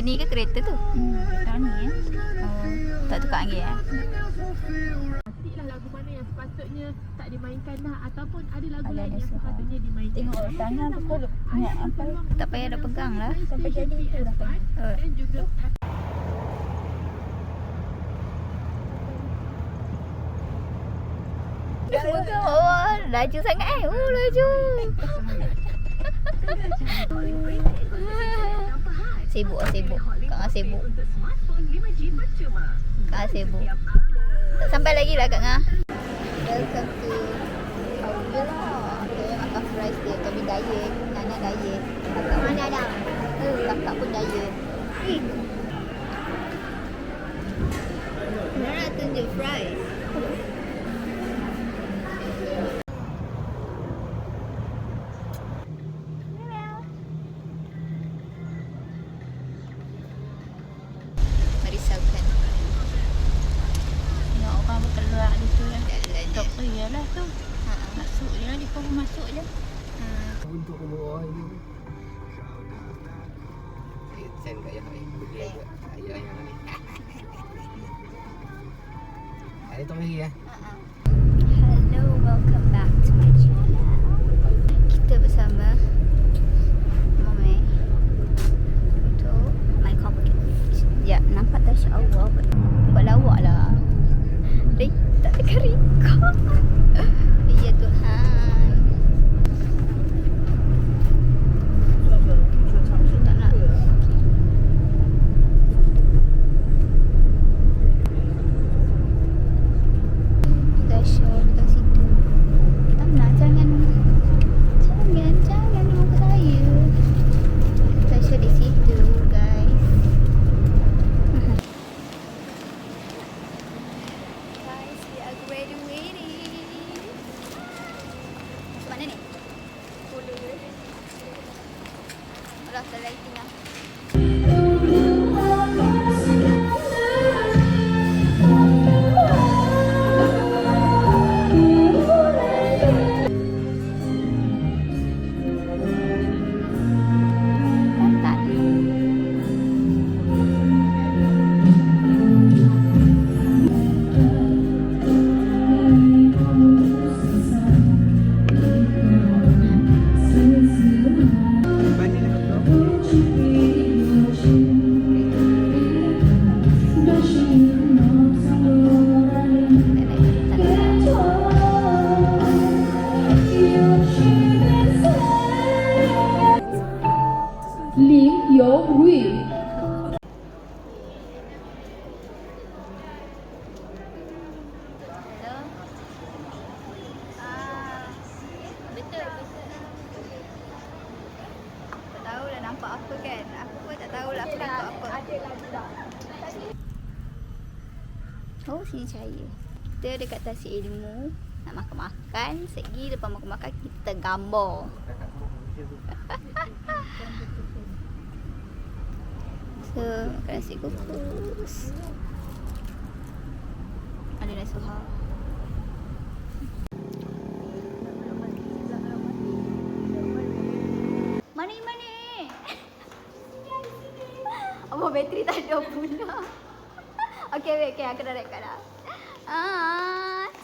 ni ke kereta tu? Kereta ni Oh, tak tukar lagi Pastilah lagu mana yang sepatutnya tak dimainkan lah, ataupun ada lagu Ada lain yang suara. sepatutnya dimainkan. Tengok tangan tu kalau ingat apa Tak payah dah pegang lah. sampai jadi tu dah tengok. Dan juga Oh, laju sangat laju. Sibuk. Kak sibuk. Tak sampai lagi lah Kak Ngah. Welcome to our villa. Okay, makan fries dia. Kami diet. Nana diet. Kakak mana dah? Kakak pun diet. Nana tunjuk fries. Merisaukan. Ya orang berkeluar di tu lah. Jalan Tak iyalah tu. Masuk je lah, dia pun masuk je. Untuk ke bawah ni. Send kat yang lain. Bagi ayah yang lain. Ada tong lagi ya. Hello, welcome back to my channel. Kita bersama Mame untuk my complicated. Ya, nampak tak insya-Allah. Buat lawak lah. Tak tekan record. Ya Tuhan. Tak nak. Dah show dekat situ. Tak nak, jangan muka saya. Dah show di situ guys. Guys, we are graduating. Masuk mana ni? Alah, tak lighting lah. Hello. Betul. Tak tahulah nampak apa kan. Aku pun tak tahulah aku nampak apa. Oh, sini cahaya. Kita dekat Tasik Ilmu. Nak makan-makan. Segi lepas makan-makan kita gambar. So, makan nasi kukus. Ada nasi suha. Mana? Apa bateri tak ada pula. Okay, wait, aku dah record dah.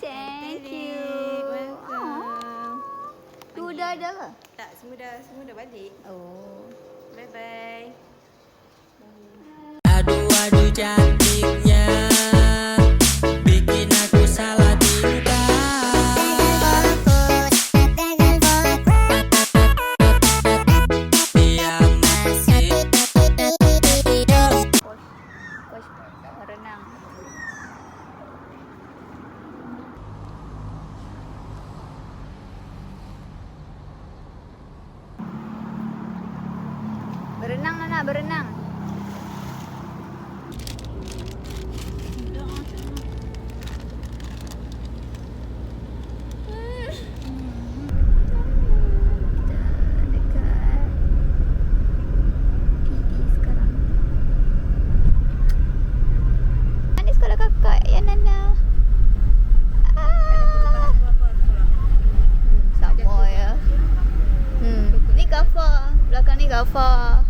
Thank you. Welcome. Tu dah ada ke? Tak, semua dah balik. Oh. Bye-bye. Aduh cantiknya bikin aku salah tingkah. Dia masih Coach berenang. Berenang Nana, berenang. Ni Gafar.